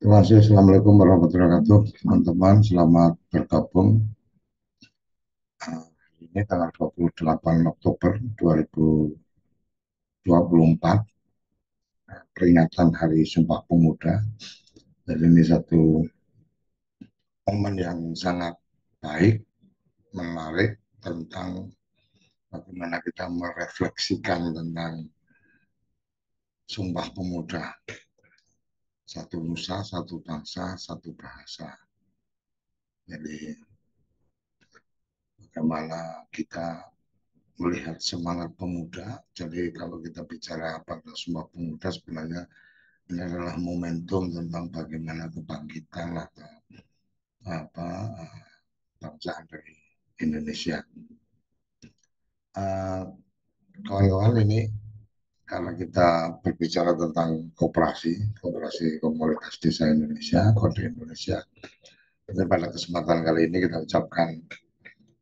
Terima kasih. Assalamualaikum warahmatullahi wabarakatuh. Teman-teman, selamat bergabung. Ini tanggal 28 Oktober 2024, peringatan Hari Sumpah Pemuda. Jadi ini satu momen yang sangat baik, menarik tentang bagaimana kita merefleksikan tentang Sumpah Pemuda. Satu nusa, satu bangsa, satu bahasa. Jadi bagaimana kita melihat semangat pemuda. Jadi kalau kita bicara pada Sumpah Pemuda, sebenarnya ini adalah momentum tentang bagaimana kebangkitan atau apa bangsa dari Indonesia. Kawan-kawan, ini karena kita berbicara tentang kooperasi komunitas desa Indonesia, Kode Indonesia. Jadi pada kesempatan kali ini kita ucapkan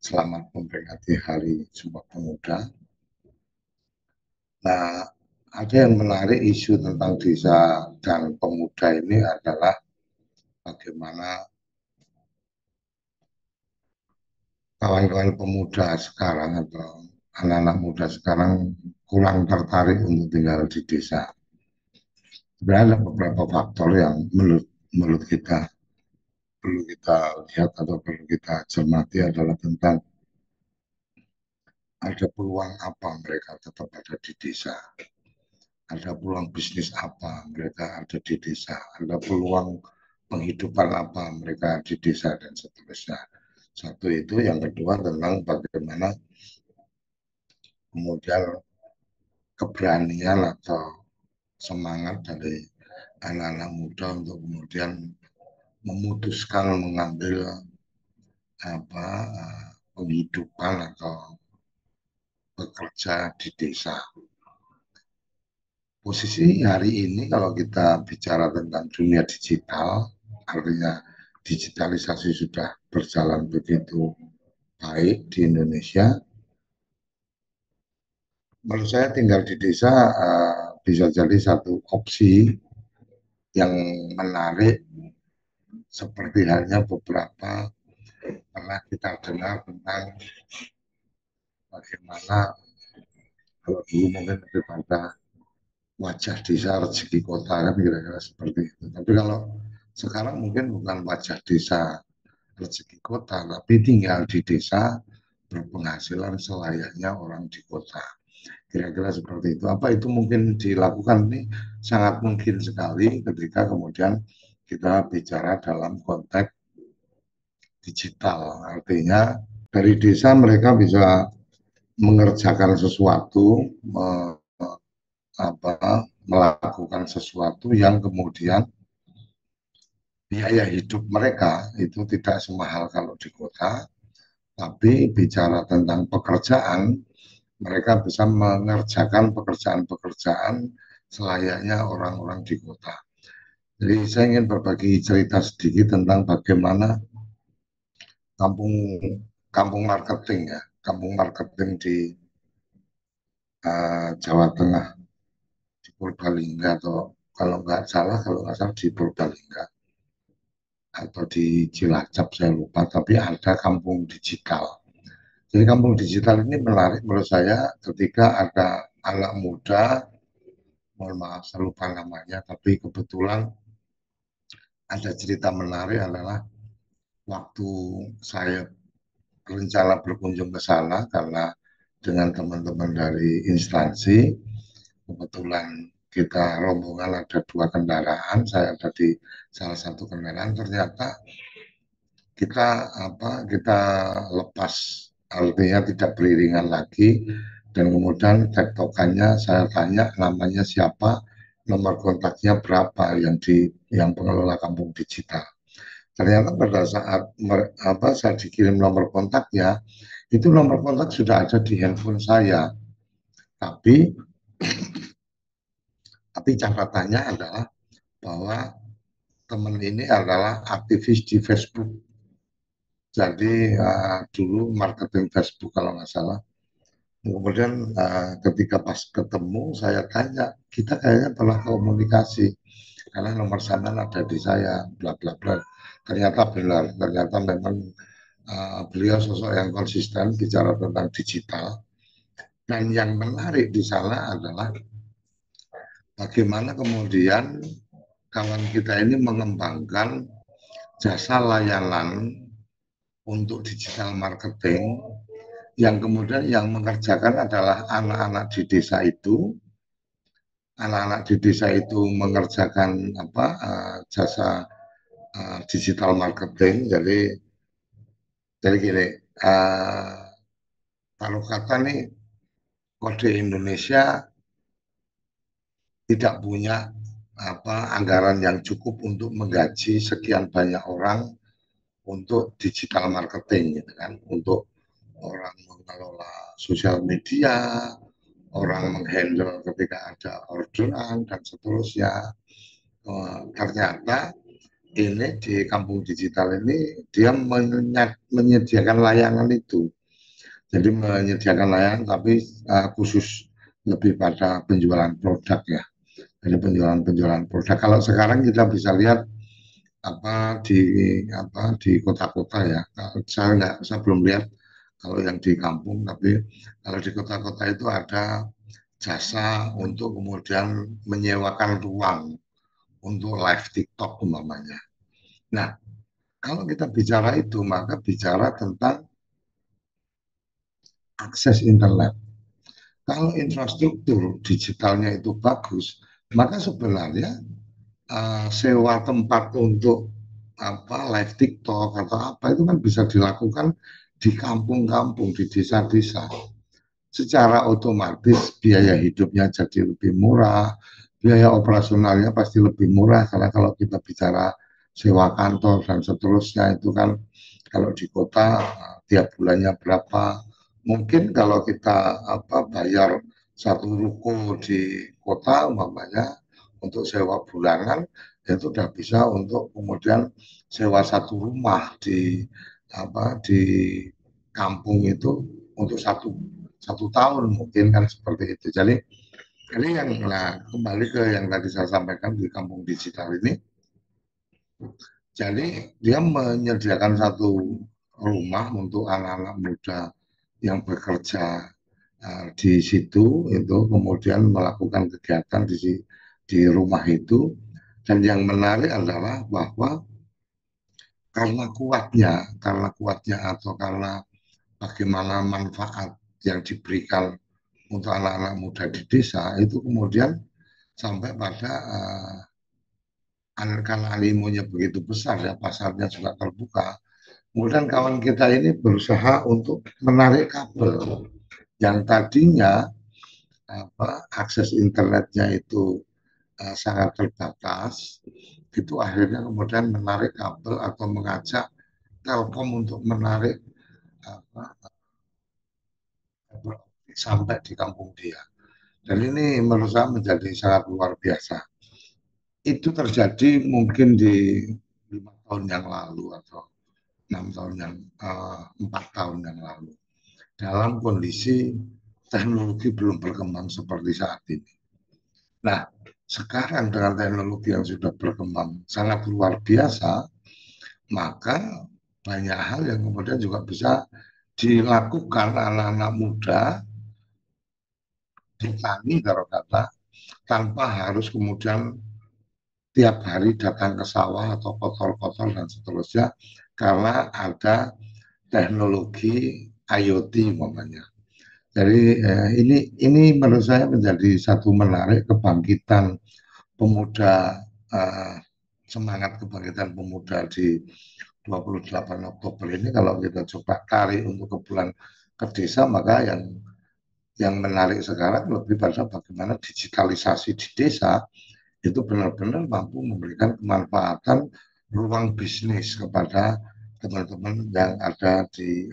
selamat memperingati Hari Sumpah Pemuda. Nah, ada yang menarik isu tentang desa dan pemuda ini adalah bagaimana kawan-kawan pemuda sekarang atau anak-anak muda sekarang kurang tertarik untuk tinggal di desa. Sebenarnya ada beberapa faktor yang menurut kita perlu kita lihat atau perlu kita cermati adalah tentang ada peluang apa mereka tetap ada di desa, ada peluang bisnis apa mereka ada di desa, ada peluang penghidupan apa mereka di desa dan seterusnya. Satu itu, yang kedua tentang bagaimana kemudian keberanian atau semangat dari anak-anak muda untuk kemudian memutuskan mengambil apa penghidupan atau bekerja di desa. Posisi hari ini kalau kita bicara tentang dunia digital, artinya digitalisasi sudah berjalan begitu baik di Indonesia. Menurut saya tinggal di desa bisa jadi satu opsi yang menarik, seperti halnya beberapa pernah kita dengar tentang bagaimana kalau dulu mungkin lebih pada wajah desa rezeki kota, kan kira-kira seperti itu. Tapi kalau sekarang mungkin bukan wajah desa rezeki kota, tapi tinggal di desa berpenghasilan selayaknya orang di kota. Kira-kira seperti itu. Apa itu mungkin dilakukan? Ini sangat mungkin sekali ketika kemudian kita bicara dalam konteks digital. Artinya dari desa mereka bisa mengerjakan sesuatu, melakukan sesuatu yang kemudian biaya hidup mereka itu tidak semahal kalau di kota, tapi bicara tentang pekerjaan, mereka bisa mengerjakan pekerjaan-pekerjaan selayaknya orang-orang di kota. Jadi saya ingin berbagi cerita sedikit tentang bagaimana kampung kampung marketing, ya, kampung marketing di Jawa Tengah, di Purbalingga, atau kalau nggak salah di Purbalingga atau di Cilacap, saya lupa, tapi ada kampung digital. Jadi kampung digital ini menarik menurut saya ketika ada anak muda, mohon maaf saya lupa namanya, tapi kebetulan ada cerita menarik adalah waktu saya rencana berkunjung ke sana karena dengan teman-teman dari instansi, kebetulan kita rombongan ada 2 kendaraan, saya ada di salah satu kendaraan, ternyata kita lepas, artinya tidak beriringan lagi, dan kemudian tektokannya saya tanya namanya siapa, nomor kontaknya berapa yang pengelola kampung digital. Ternyata pada saat saya dikirim nomor kontaknya, itu nomor kontak sudah ada di handphone saya, tapi catatannya adalah bahwa teman ini adalah aktivis di Facebook. Jadi dulu marketing Facebook kalau nggak salah. Kemudian ketika pas ketemu saya tanya, kita kayaknya pernah komunikasi. karena nomor sana ada di saya, bla bla bla. Ternyata benar, ternyata memang beliau sosok yang konsisten bicara tentang digital. Dan yang menarik di sana adalah bagaimana kemudian kawan kita ini mengembangkan jasa layanan untuk digital marketing yang kemudian yang mengerjakan adalah anak-anak di desa itu. Anak-anak di desa itu mengerjakan jasa digital marketing. Jadi gini, kalau kata nih kode Indonesia tidak punya anggaran yang cukup untuk menggaji sekian banyak orang untuk digital marketing, gitu kan, untuk orang mengelola sosial media, orang menghandle ketika ada orderan dan seterusnya. Ternyata ini di kampung digital ini dia menyediakan layanan itu. Jadi menyediakan layanan tapi khusus lebih pada penjualan produk ya. Jadi penjualan produk. Kalau sekarang kita bisa lihat apa di di kota-kota ya. Saya belum lihat kalau yang di kampung, tapi kalau di kota-kota itu ada jasa untuk kemudian menyewakan ruang untuk live TikTok umpamanya. Nah, kalau kita bicara itu, maka bicara tentang akses internet. Kalau infrastruktur digitalnya itu bagus, maka sebenarnya sewa tempat untuk live TikTok atau apa itu kan bisa dilakukan di kampung-kampung, di desa-desa. Secara otomatis biaya hidupnya jadi lebih murah, biaya operasionalnya pasti lebih murah karena kalau kita bicara sewa kantor dan seterusnya itu kan kalau di kota tiap bulannya berapa. Mungkin kalau kita bayar satu ruko di kota umpamanya untuk sewa bulanan itu sudah bisa untuk kemudian sewa satu rumah di kampung itu untuk satu tahun mungkin kan seperti itu. Jadi ini yang kembali ke yang tadi saya sampaikan di kampung digital ini. Jadi dia menyediakan satu rumah untuk anak-anak muda yang bekerja di situ itu kemudian melakukan kegiatan di rumah itu. Dan yang menarik adalah bahwa karena kuatnya atau karena bagaimana manfaat yang diberikan untuk anak-anak muda di desa itu kemudian sampai pada karena animonya begitu besar ya, pasarnya juga terbuka. Kemudian kawan kita ini berusaha untuk menarik kabel yang tadinya akses internetnya itu sangat terbatas, itu akhirnya kemudian menarik kabel atau mengajak Telkom untuk menarik sampai di kampung dia. Dan ini menurut saya menjadi sangat luar biasa. Itu terjadi mungkin di 5 tahun yang lalu atau 6 tahun 4 tahun yang lalu. Dalam kondisi teknologi belum berkembang seperti saat ini. Nah, sekarang dengan teknologi yang sudah berkembang sangat luar biasa, maka banyak hal yang kemudian juga bisa dilakukan anak-anak muda di tani kalau kata tanpa harus kemudian tiap hari datang ke sawah atau kotor-kotor dan seterusnya karena ada teknologi IoT umpamanya. Jadi ini menurut saya menjadi satu menarik kebangkitan pemuda semangat kebangkitan pemuda di 28 Oktober ini. Kalau kita coba tarik untuk ke desa, maka yang menarik sekarang lebih pada bagaimana digitalisasi di desa itu benar-benar mampu memberikan kemanfaatan ruang bisnis kepada teman-teman yang ada di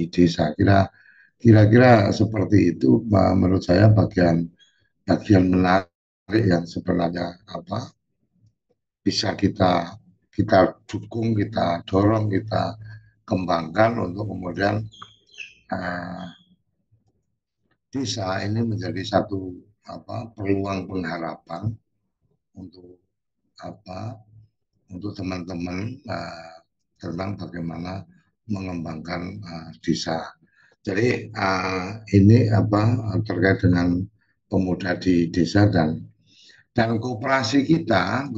desa. Kira-kira seperti itu menurut saya bagian menarik yang sebenarnya bisa kita dukung, kita dorong, kita kembangkan untuk kemudian desa ini menjadi satu peluang pengharapan untuk untuk teman-teman tentang bagaimana mengembangkan desa. Jadi ini terkait dengan pemuda di desa dan koperasi kita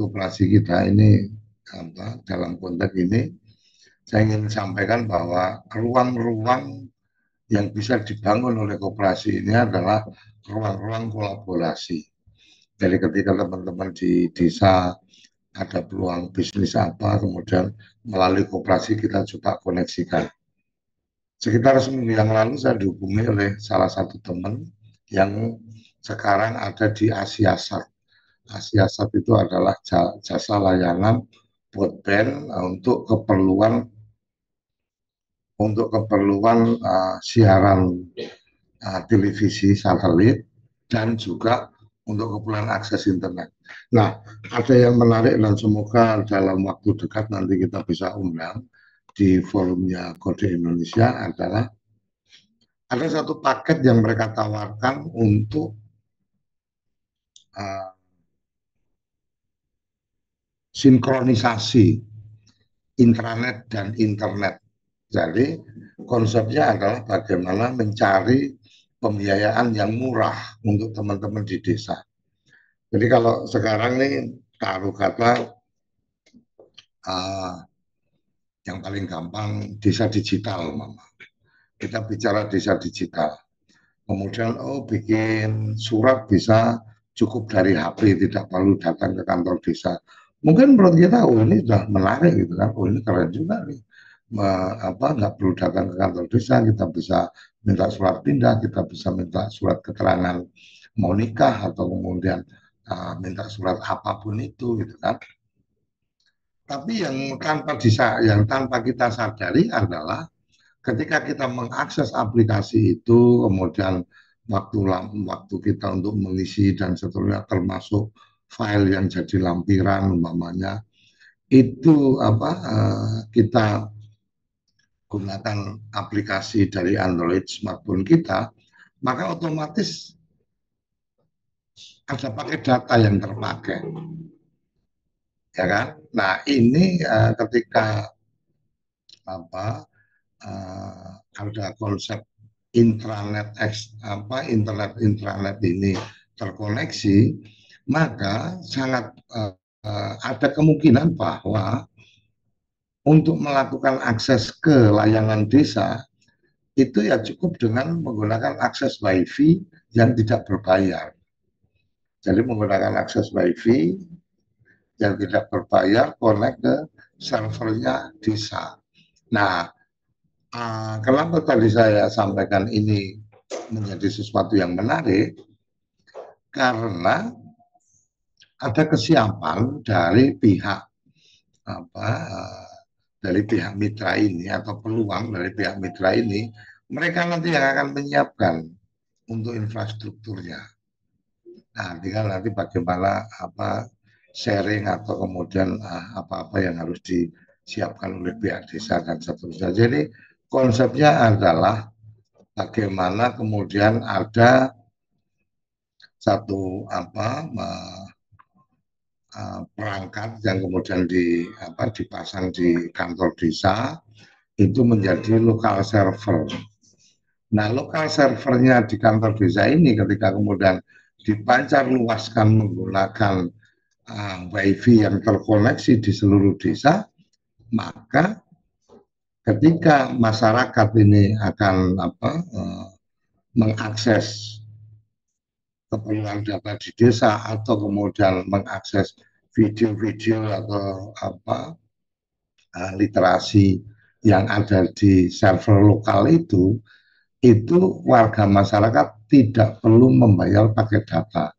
ini dalam konteks ini saya ingin sampaikan bahwa ruang-ruang yang bisa dibangun oleh koperasi ini adalah ruang-ruang kolaborasi. Jadi ketika teman-teman di desa ada peluang bisnis kemudian melalui koperasi kita coba koneksikan. Sekitar seminggu yang lalu saya dihubungi oleh salah satu teman yang sekarang ada di Asiasat. Asiasat itu adalah jasa layanan broadband untuk keperluan siaran televisi satelit dan juga untuk keperluan akses internet. Nah, ada yang menarik dan semoga dalam waktu dekat nanti kita bisa undang di forumnya Kode Indonesia adalah ada satu paket yang mereka tawarkan untuk sinkronisasi intranet dan internet. Jadi konsepnya adalah bagaimana mencari pembiayaan yang murah untuk teman-teman di desa. Jadi kalau sekarang nih taruh kata yang paling gampang desa digital, Mama. Kita bicara desa digital. Kemudian bikin surat bisa cukup dari HP, tidak perlu datang ke kantor desa. Mungkin menurut kita ini sudah menarik gitu kan, ini keren juga nih. Nggak perlu datang ke kantor desa, kita bisa minta surat pindah, kita bisa minta surat keterangan mau nikah atau kemudian minta surat apapun itu gitu kan. Tapi yang tanpa kita sadari adalah ketika kita mengakses aplikasi itu, kemudian waktu kita untuk mengisi dan seterusnya termasuk file yang jadi lampiran umpamanya itu kita gunakan aplikasi dari Android smartphone kita, maka otomatis ada paket data yang terpakai, ya kan? Nah ini ketika ada konsep internet intranet ini terkoneksi, maka sangat ada kemungkinan bahwa untuk melakukan akses ke layanan desa itu ya cukup dengan menggunakan akses WiFi yang tidak berbayar. Jadi menggunakan akses WiFi yang tidak berbayar connect ke servernya desa. Nah, kenapa tadi saya sampaikan ini menjadi sesuatu yang menarik? Karena ada kesiapan dari pihak mitra ini atau peluang dari pihak mitra ini, mereka nanti yang akan menyiapkan untuk infrastrukturnya. Nah, tinggal nanti bagaimana sharing atau kemudian apa-apa yang harus disiapkan oleh pihak desa dan seterusnya. Jadi konsepnya adalah bagaimana kemudian ada satu perangkat yang kemudian dipasang di kantor desa itu menjadi lokal server. Nah, lokal servernya di kantor desa ini ketika kemudian dipancar luaskan menggunakan WiFi yang terkoneksi di seluruh desa, maka ketika masyarakat ini akan mengakses keperluan data di desa atau kemudian mengakses video-video atau literasi yang ada di server lokal itu warga masyarakat tidak perlu membayar paket data.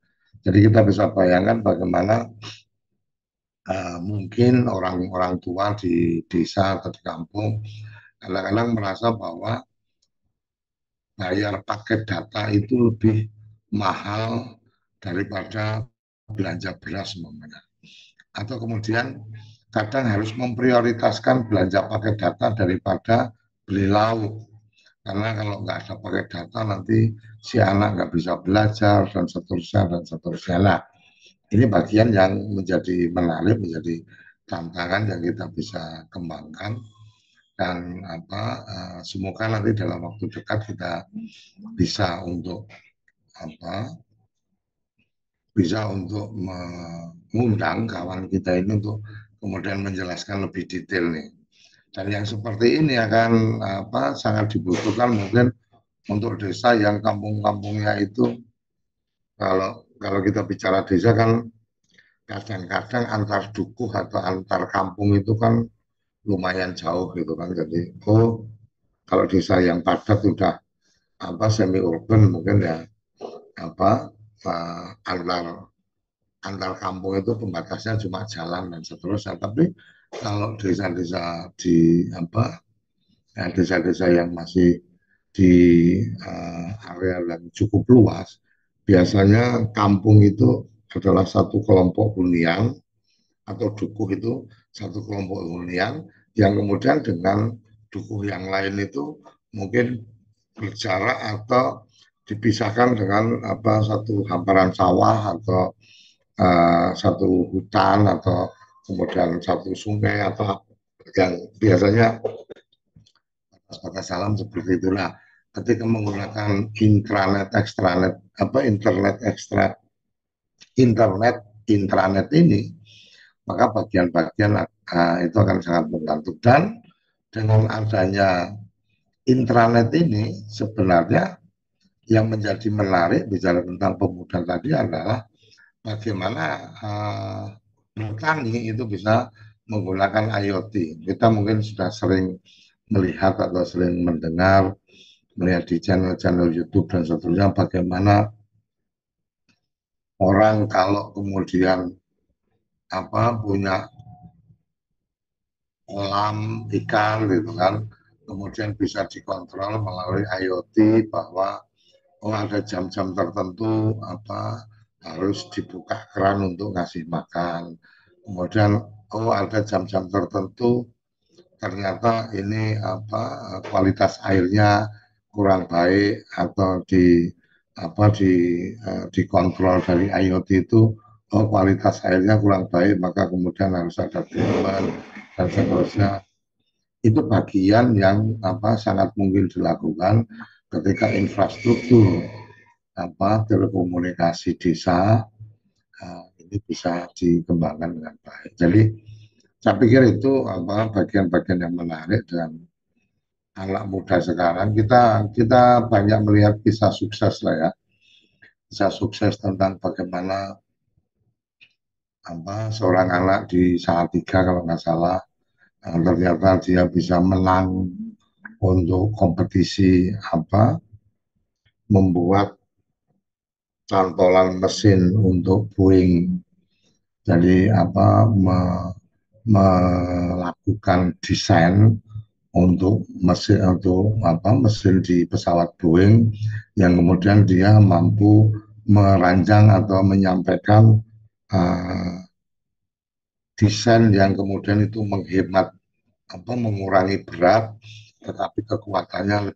Jadi kita bisa bayangkan bagaimana mungkin orang-orang tua di desa atau di kampung kadang-kadang merasa bahwa bayar paket data itu lebih mahal daripada belanja beras umpamanya. Atau kemudian kadang harus memprioritaskan belanja paket data daripada beli lauk. Karena kalau nggak ada pakai data nanti si anak nggak bisa belajar dan seterusnya dan seterusnya. Nah, ini bagian yang menjadi menarik, menjadi tantangan yang kita bisa kembangkan dan semoga nanti dalam waktu dekat kita bisa untuk apa bisa untuk mengundang kawan kita ini untuk kemudian menjelaskan lebih detail nih. Dan yang seperti ini akan sangat dibutuhkan mungkin untuk desa yang kampung-kampungnya itu kalau kita bicara desa kan kadang-kadang antar dukuh atau antar kampung itu kan lumayan jauh gitu kan. Jadi, kalau desa yang padat sudah semi urban mungkin ya apa antar antar kampung itu pembatasnya cuma jalan dan seterusnya. Tapi kalau desa-desa di desa-desa yang masih di area yang cukup luas, biasanya kampung itu adalah satu kelompok hunian atau dukuh itu satu kelompok hunian yang kemudian dengan dukuh yang lain itu mungkin berjarak atau dipisahkan dengan satu hamparan sawah atau satu hutan atau kemudian satu sungai atau yang biasanya batas salam seperti itulah. Ketika menggunakan intranet, ekstranet, internet ekstra, internet, intranet ini, maka bagian-bagian itu akan sangat membantu. Dan dengan adanya intranet ini sebenarnya yang menjadi menarik bicara tentang pemuda tadi adalah bagaimana petani itu bisa menggunakan IoT. Kita mungkin sudah sering melihat atau sering mendengar, melihat di channel-channel YouTube dan seterusnya bagaimana orang kalau kemudian punya kolam ikan gitu kan, kemudian bisa dikontrol melalui IoT bahwa ada jam-jam tertentu harus dibuka keran untuk ngasih makan. Kemudian ada jam-jam tertentu ternyata ini kualitas airnya kurang baik atau dikontrol dari IoT itu kualitas airnya kurang baik maka kemudian harus ada treatment dan seterusnya. Itu bagian yang sangat mungkin dilakukan ketika infrastruktur telekomunikasi desa ini bisa dikembangkan dengan baik. Jadi saya pikir itu bagian-bagian yang menarik dan anak muda sekarang kita banyak melihat kisah sukses lah ya, kisah sukses tentang bagaimana seorang anak di Salatiga kalau nggak salah ternyata dia bisa menang untuk kompetisi membuat cantolan mesin untuk Boeing. Jadi melakukan desain untuk mesin di pesawat Boeing yang kemudian dia mampu merancang atau menyampaikan desain yang kemudian itu menghemat mengurangi berat tetapi kekuatannya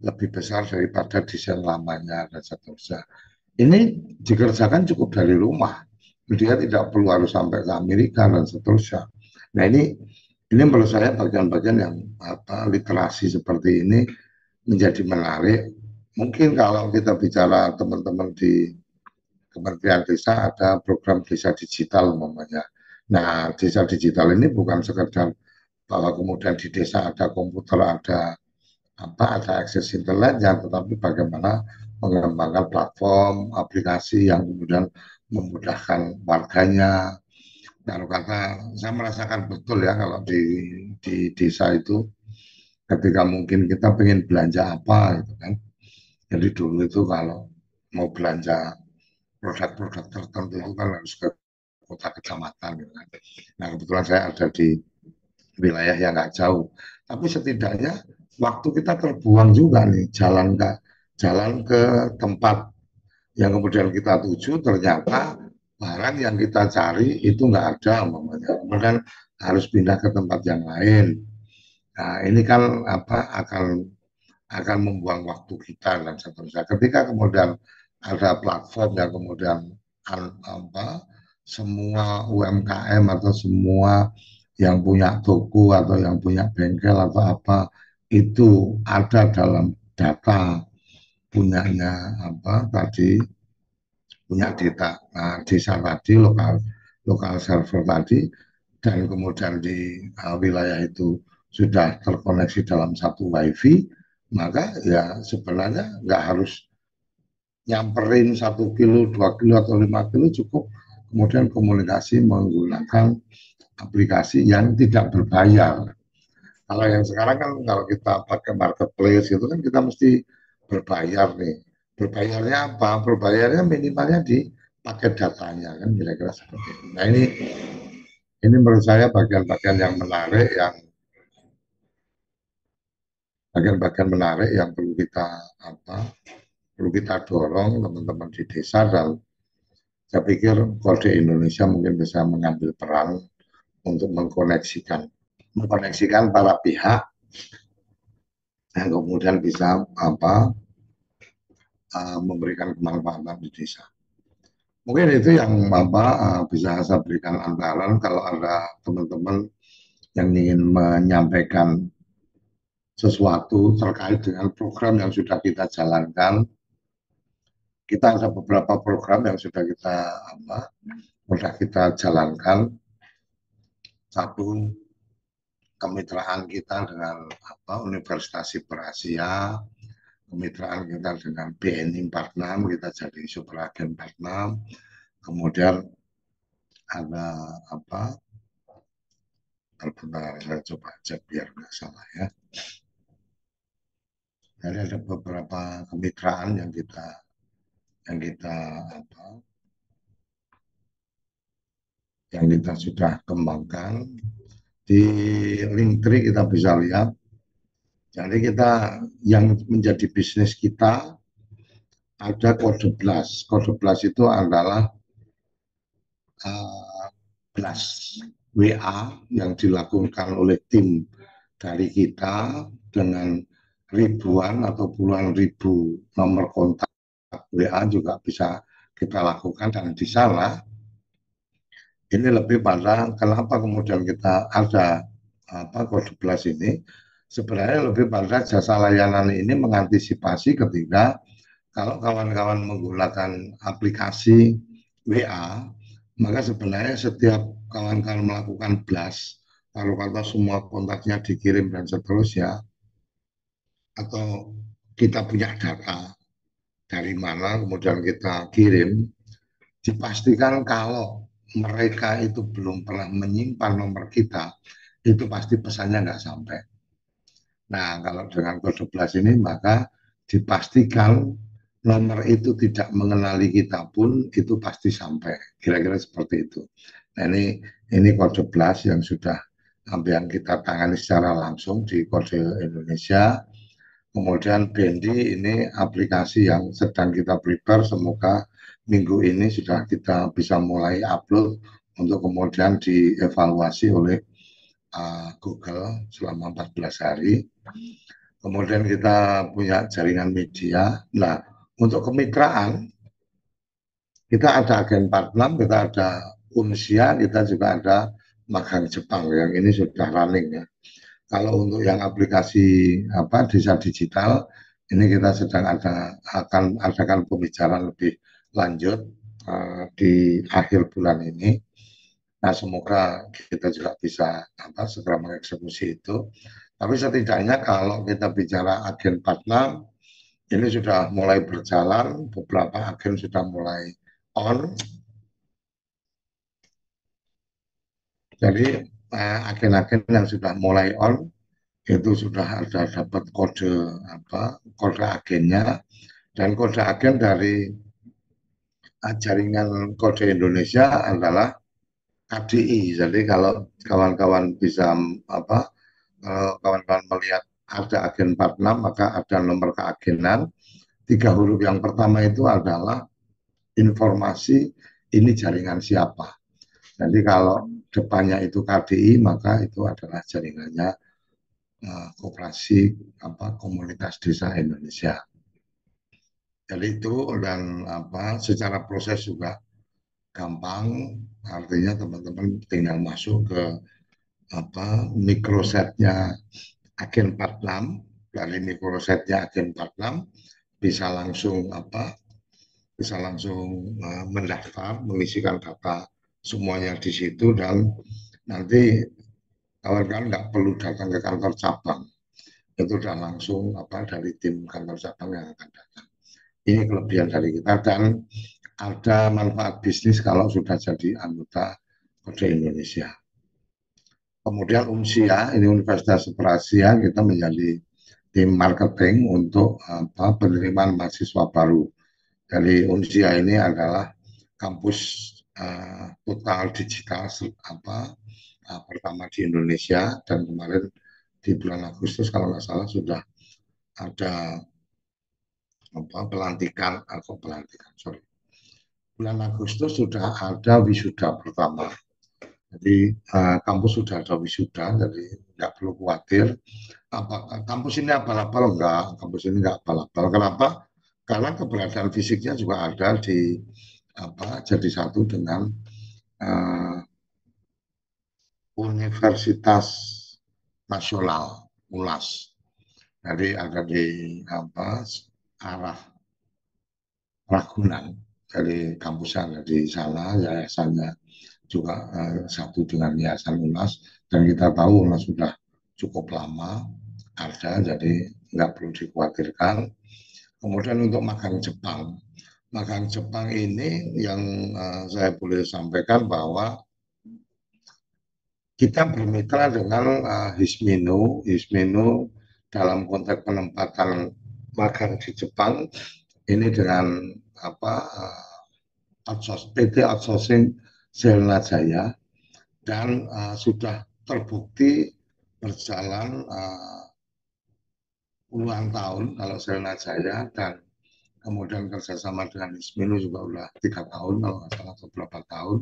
lebih besar daripada desain lamanya dan seterusnya. Ini dikerjakan cukup dari rumah. Dia tidak perlu harus sampai ke Amerika dan seterusnya. Nah ini menurut saya bagian-bagian yang literasi seperti ini menjadi menarik. Mungkin kalau kita bicara teman-teman di Kementerian Desa ada program desa digital umpamanya. Nah, desa digital ini bukan sekedar bahwa kemudian di desa ada komputer, ada akses internetnya, tetapi bagaimana mengembangkan platform, aplikasi yang kemudian memudahkan warganya. Kalau kata saya merasakan betul ya kalau di desa itu ketika mungkin kita pengen belanja apa gitu kan. Jadi dulu itu kalau mau belanja produk-produk tertentu itu kan harus ke kota kecamatan gitu kan. Nah kebetulan saya ada di wilayah yang nggak jauh. Tapi setidaknya waktu kita terbuang juga nih jalan ke tempat yang kemudian kita tuju ternyata barang yang kita cari itu nggak ada umpamanya. Kemudian harus pindah ke tempat yang lain. Nah, ini kan akan membuang waktu kita dan seterusnya. Ketika kemudian ada platform yang kemudian apa, semua UMKM atau semua yang punya toko atau yang punya bengkel atau apa itu ada dalam data punyanya apa tadi punya data desa tadi lokal lokal server tadi dan kemudian di wilayah itu sudah terkoneksi dalam satu wifi maka ya sebenarnya nggak harus nyamperin 1 kilo 2 kilo atau 5 kilo cukup kemudian komunikasi menggunakan aplikasi yang tidak berbayar. Kalau yang sekarang kan kalau kita pakai marketplace itu kan kita mesti berbayar nih. Berbayarnya apa? Berbayarnya minimalnya di paket datanya kan kira-kira seperti itu. Nah ini menurut saya bagian-bagian yang menarik yang bagian-bagian menarik yang perlu kita apa perlu kita dorong teman-teman di desa dan saya pikir Kode Indonesia mungkin bisa mengambil peran untuk mengkoneksikan para pihak yang kemudian bisa apa memberikan kemanfaatan di desa. Mungkin itu yang apa bisa saya berikan antaran kalau ada teman-teman yang ingin menyampaikan sesuatu terkait dengan program yang sudah kita jalankan. Kita ada beberapa program yang sudah kita jalankan. Satu, kemitraan kita dengan Universitas Berasia, kemitraan kita dengan BNI 46, kita jadi superagen 46. Kemudian ada bentar saya coba cek biar nggak salah ya. Jadi ada beberapa kemitraan yang kita sudah kembangkan. Di Linktree kita bisa lihat. Jadi kita yang menjadi bisnis kita ada kode blast. Kode blast itu adalah blast WA yang dilakukan oleh tim dari kita dengan ribuan atau puluhan ribu nomor kontak WA juga bisa kita lakukan dan di sana ini lebih pada kenapa kemudian kita ada kode blast ini sebenarnya lebih pada jasa layanan ini mengantisipasi ketika kalau kawan-kawan menggunakan aplikasi WA maka sebenarnya setiap kawan-kawan melakukan blast kalau kata semua kontaknya dikirim dan seterusnya atau kita punya data dari mana kemudian kita kirim dipastikan kalau mereka itu belum pernah menyimpan nomor kita, itu pasti pesannya nggak sampai. Nah, kalau dengan kode 12 ini, maka dipastikan nomor itu tidak mengenali kita pun, itu pasti sampai. Kira-kira seperti itu. Nah, ini kode 12 yang sudah yang kita tangani secara langsung di Kode Indonesia. Kemudian Bendi ini aplikasi yang sedang kita prepare, semoga minggu ini sudah kita bisa mulai upload untuk kemudian dievaluasi oleh Google selama 14 hari. Kemudian kita punya jaringan media. Nah, untuk kemitraan, kita ada Agen 46, kita ada Unsia, kita juga ada Magang Jepang yang ini sudah running ya. Kalau untuk yang aplikasi desa digital, ini kita sedang akan adakan pembicaraan lebih lanjut di akhir bulan ini. Nah, semoga kita juga bisa segera mengeksekusi itu. Tapi setidaknya kalau kita bicara agen 46, ini sudah mulai berjalan, beberapa agen sudah mulai on. Jadi agen-agen yang sudah mulai on itu sudah ada dapat kode agennya dan kode agen dari jaringan Kode Indonesia adalah KDI. Jadi kalau kawan-kawan bisa kawan-kawan melihat ada agen 46 maka ada nomor keagenan 3 huruf yang pertama itu adalah informasi ini jaringan siapa. Jadi kalau depannya itu KDI maka itu adalah jaringannya koperasi komunitas desa Indonesia. Jadi itu dan secara proses juga gampang, artinya teman-teman tinggal masuk ke mikrosetnya Agen 46, dari mikrosetnya Agen 46 bisa langsung mendaftar, mengisikan data semuanya di situ, dan nanti kawan-kawan nggak perlu datang ke kantor cabang, itu sudah langsung dari tim kantor cabang yang akan datang. Ini kelebihan dari kita, dan ada manfaat bisnis kalau sudah jadi anggota Kode Indonesia. Kemudian UNSIA, ini Universitas Superasia, kita menjadi tim marketing untuk penerimaan mahasiswa baru. Dari UNSIA ini adalah kampus total digital pertama di Indonesia, dan kemarin di bulan Agustus kalau nggak salah sudah ada bulan Agustus sudah ada wisuda pertama. Jadi kampus sudah ada wisuda, jadi nggak perlu khawatir. Kampus ini abal-abal? Enggak, kampus ini nggak abal-abal. Kenapa? Karena keberadaan fisiknya juga ada di jadi satu dengan Universitas Nasional UNAS. Jadi ada di arah Ragunan. Jadi kampusnya ada di sana, yayasannya juga satu dengan Yayasan UNAS, dan kita tahu UNAS sudah cukup lama ada, jadi nggak perlu dikhawatirkan. Kemudian untuk magang Jepang ini yang saya boleh sampaikan bahwa kita bermitra dengan Hismino dalam konteks penempatan magang di Jepang ini dengan PT Outsourcing Selna Jaya, dan sudah terbukti berjalan puluhan tahun kalau Selna Jaya, dan kemudian kerjasama dengan Hismino juga udah 3 tahun kalau nggak salah, atau berapa tahun.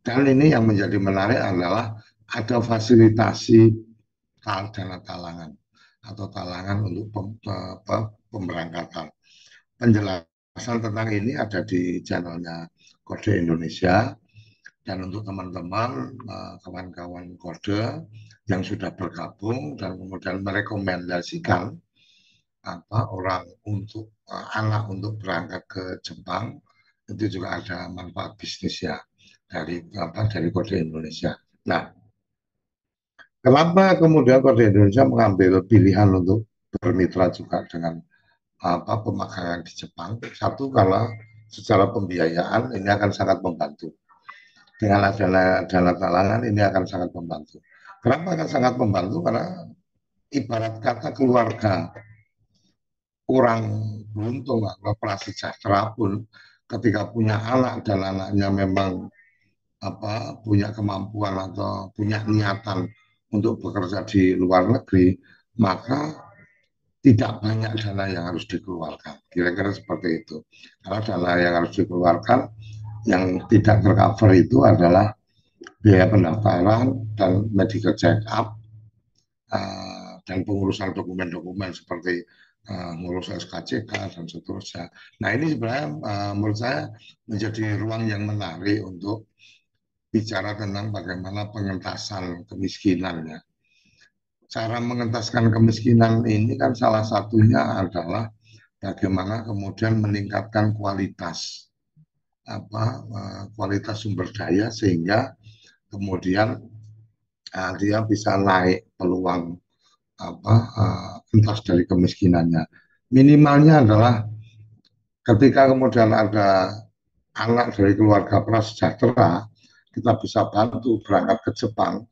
Dan ini yang menjadi menarik adalah ada fasilitasi dana talangan atau talangan untuk pemberangkatan. Penjelasan tentang ini ada di channelnya Kode Indonesia, dan untuk teman-teman kawan-kawan Kode yang sudah bergabung dan kemudian merekomendasikan orang untuk anak untuk berangkat ke Jepang, itu juga ada manfaat bisnis ya dari Kode Indonesia. Nah, kenapa kemudian Kode Indonesia mengambil pilihan untuk bermitra juga dengan pemagangan di Jepang? Satu, karena secara pembiayaan ini akan sangat membantu. Dengan adanya dana talangan ini akan sangat membantu. Kenapa akan sangat membantu? Karena ibarat kata keluarga kurang beruntung atau prasejahtera pun, ketika punya anak dan anaknya memang punya kemampuan atau punya niatan untuk bekerja di luar negeri, maka tidak banyak dana yang harus dikeluarkan. Kira-kira seperti itu. Karena dana yang harus dikeluarkan yang tidak tercover itu adalah biaya pendaftaran dan medical check up, dan pengurusan dokumen-dokumen seperti ngurus SKCK dan seterusnya. Nah, ini sebenarnya menurut saya menjadi ruang yang menarik untuk bicara tentang bagaimana pengentasan kemiskinan ya. Cara mengentaskan kemiskinan ini kan salah satunya adalah bagaimana kemudian meningkatkan kualitas sumber daya, sehingga kemudian dia bisa naik peluang entas dari kemiskinannya. Minimalnya adalah ketika kemudian ada anak dari keluarga prasejahtera, kita bisa bantu berangkat ke Jepang,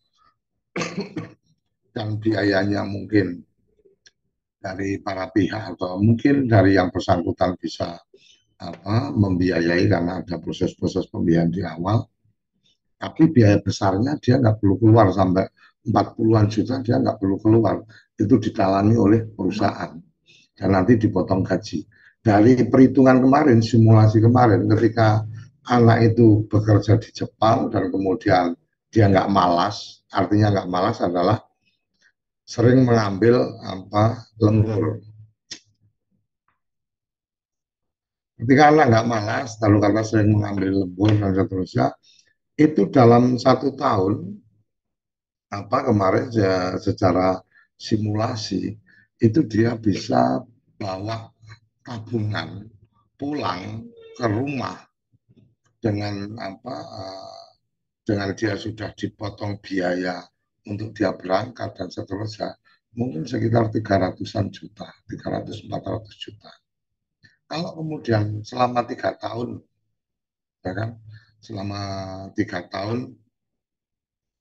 dan biayanya mungkin dari para pihak atau mungkin dari yang bersangkutan bisa membiayai karena ada proses-proses pembiayaan di awal. Tapi biaya besarnya dia nggak perlu keluar, sampai 40-an juta dia nggak perlu keluar. Itu ditalangi oleh perusahaan dan nanti dipotong gaji. Dari perhitungan kemarin, simulasi kemarin, ketika anak itu bekerja di Jepang dan kemudian dia nggak malas, artinya nggak malas adalah sering mengambil lembur. Ketika anak nggak malas, lalu karena sering mengambil lembur dan seterusnya, itu dalam 1 tahun kemarin ya, secara simulasi itu dia bisa bawa tabungan pulang ke rumah dengan dengan dia sudah dipotong biaya untuk dia berangkat dan seterusnya, mungkin sekitar 300-an juta, 300-400 juta. Kalau kemudian selama 3 tahun, ya kan, selama 3 tahun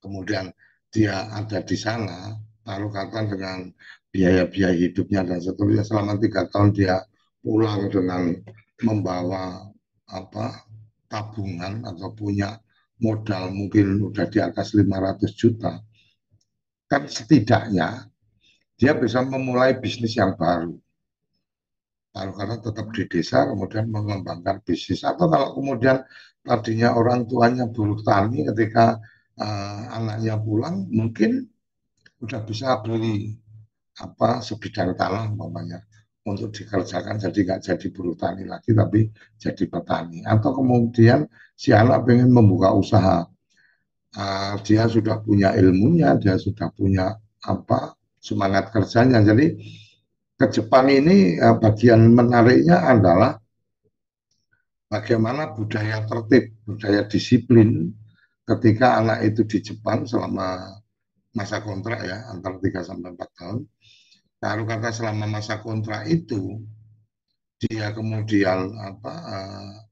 kemudian dia ada di sana, taruh kata dengan biaya-biaya hidupnya dan seterusnya, selama 3 tahun dia pulang dengan membawa tabungan atau punya modal mungkin udah di atas 500 juta, kan setidaknya dia bisa memulai bisnis yang baru. Kalau karena tetap di desa kemudian mengembangkan bisnis, atau kalau kemudian tadinya orang tuanya buruh tani, ketika anaknya pulang mungkin udah bisa beli sebidang tanah umpamanya untuk dikerjakan, jadi nggak jadi buruh tani lagi tapi jadi petani, atau kemudian si anak pengen membuka usaha. Dia sudah punya ilmunya, dia sudah punya semangat kerjanya. Jadi ke Jepang ini bagian menariknya adalah bagaimana budaya tertib, budaya disiplin ketika anak itu di Jepang selama masa kontrak ya, antara 3 sampai 4 tahun. Lalu kata selama masa kontrak itu dia kemudian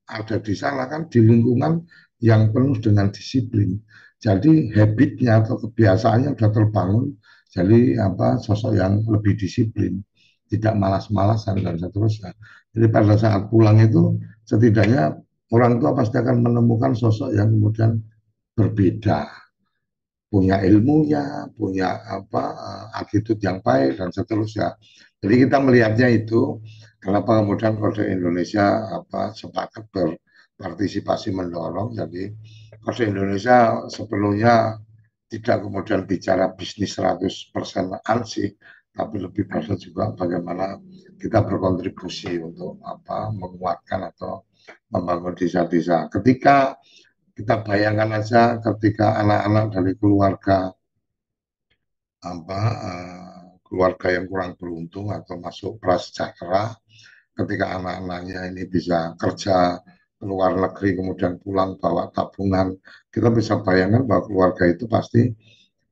ada di sana, kan di lingkungan yang penuh dengan disiplin. Jadi habitnya atau kebiasaannya sudah terbangun. Jadi sosok yang lebih disiplin, tidak malas-malasan dan seterusnya. Jadi pada saat pulang itu setidaknya orang tua pasti akan menemukan sosok yang kemudian berbeda, punya ilmunya, punya attitude yang baik dan seterusnya. Jadi kita melihatnya itu kenapa kemudian Kode Indonesia sepakat berpartisipasi mendorong. Jadi Kode Indonesia sepenuhnya tidak kemudian bicara bisnis 100% ansih, tapi lebih pada juga bagaimana kita berkontribusi untuk menguatkan atau membangun desa-desa. Ketika kita bayangkan aja ketika anak-anak dari keluarga yang kurang beruntung atau masuk prasejahtera, ketika anak-anaknya ini bisa kerja ke luar negeri kemudian pulang bawa tabungan, kita bisa bayangkan bahwa keluarga itu pasti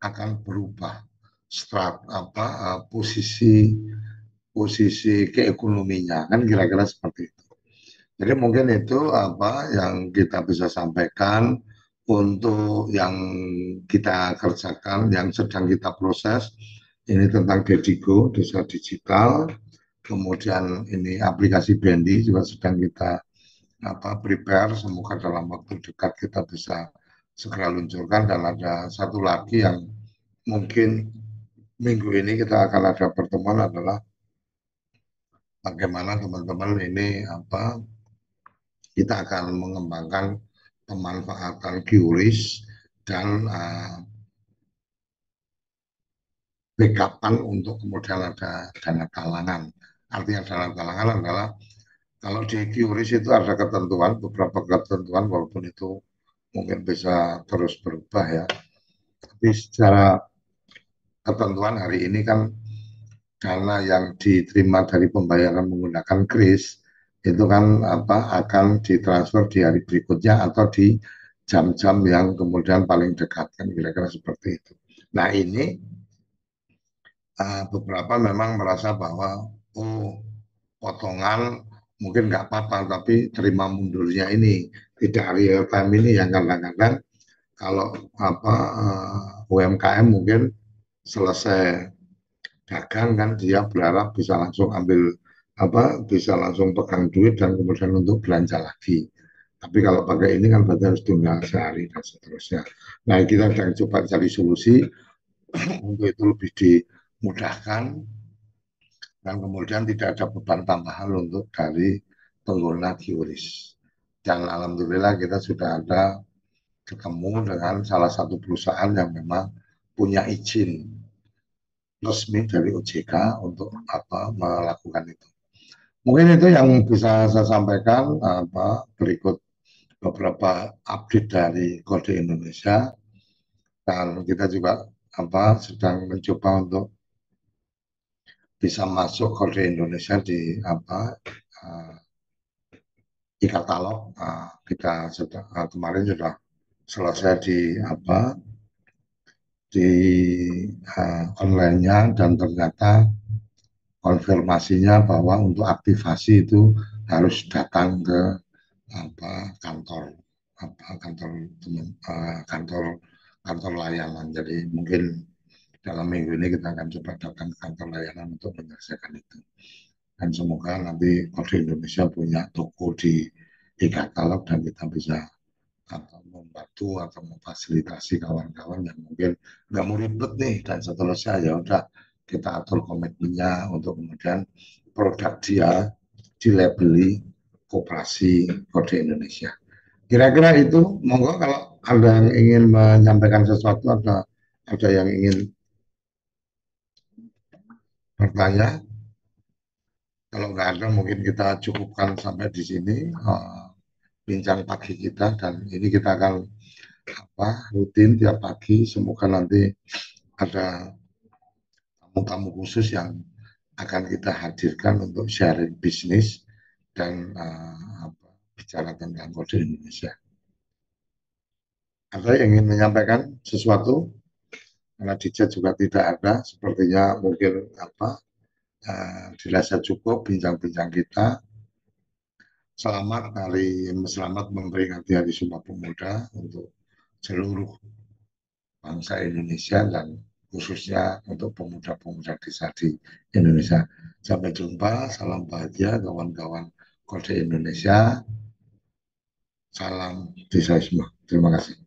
akan berubah posisi posisi keekonominya, kan kira-kira seperti itu. Jadi mungkin itu yang kita bisa sampaikan untuk yang kita kerjakan, yang sedang kita proses. Ini tentang Dedigo, Desa Digital. Kemudian ini aplikasi Bendi juga sedang kita prepare. Semoga dalam waktu dekat kita bisa segera luncurkan. Dan ada satu lagi yang mungkin minggu ini kita akan ada pertemuan, adalah bagaimana teman-teman ini kita akan mengembangkan pemanfaatan QRIS dan backupan untuk kemudian ada dana talangan. Artinya dana talangan adalah kalau di QRIS itu ada ketentuan, beberapa ketentuan, walaupun itu mungkin bisa terus berubah ya. Tapi secara ketentuan hari ini kan dana yang diterima dari pembayaran menggunakan kris itu kan akan ditransfer di hari berikutnya atau di jam-jam yang kemudian paling dekat, kan kira-kira seperti itu. Nah ini beberapa memang merasa bahwa potongan mungkin nggak apa-apa, tapi terima mundurnya ini tidak real time ini yang kadang-kadang kalau UMKM mungkin selesai dagang kan dia berharap bisa langsung ambil bisa langsung pegang duit dan kemudian untuk belanja lagi. Tapi kalau pakai ini kan berarti harus tunggal sehari dan seterusnya. Nah kita sedang coba cari solusi untuk itu lebih dimudahkan dan kemudian tidak ada beban tambahan untuk dari pengguna QRIS. Dan alhamdulillah kita sudah ada ketemu dengan salah satu perusahaan yang memang punya izin resmi dari OJK untuk melakukan itu. Mungkin itu yang bisa saya sampaikan berikut beberapa update dari Kode Indonesia, dan kita juga sedang mencoba untuk bisa masuk Kode Indonesia di uh, e-katalog. Kita sudah kemarin sudah selesai di online-nya, dan ternyata konfirmasinya bahwa untuk aktivasi itu harus datang ke kantor kantor kantor kantor layanan. Jadi mungkin dalam minggu ini kita akan coba datang ke kantor layanan untuk menyelesaikan itu. Dan semoga nanti Kode Indonesia punya toko di e-katalog dan kita bisa atau membantu atau memfasilitasi kawan-kawan yang mungkin nggak mau ribet nih, dan seterusnya ya udah kita atur komitmennya untuk kemudian produk dia dilabeli Koperasi Kode Indonesia. Kira-kira itu, monggo kalau ada yang ingin menyampaikan sesuatu, ada yang ingin bertanya. Kalau nggak ada, mungkin kita cukupkan sampai di sini bincang pagi kita, dan ini kita akan rutin tiap pagi. Semoga nanti ada tamu-tamu khusus yang akan kita hadirkan untuk sharing bisnis dan bicara tentang Kode Indonesia. Ada yang ingin menyampaikan sesuatu? Karena di chat juga tidak ada, sepertinya mungkin dirasa cukup bincang-bincang kita. Selamat memperingati Hari Sumpah Pemuda untuk seluruh bangsa Indonesia, dan khususnya untuk pemuda-pemuda desa di Indonesia. Sampai jumpa, salam bahagia kawan-kawan Kode Indonesia, salam desaisme. Terima kasih.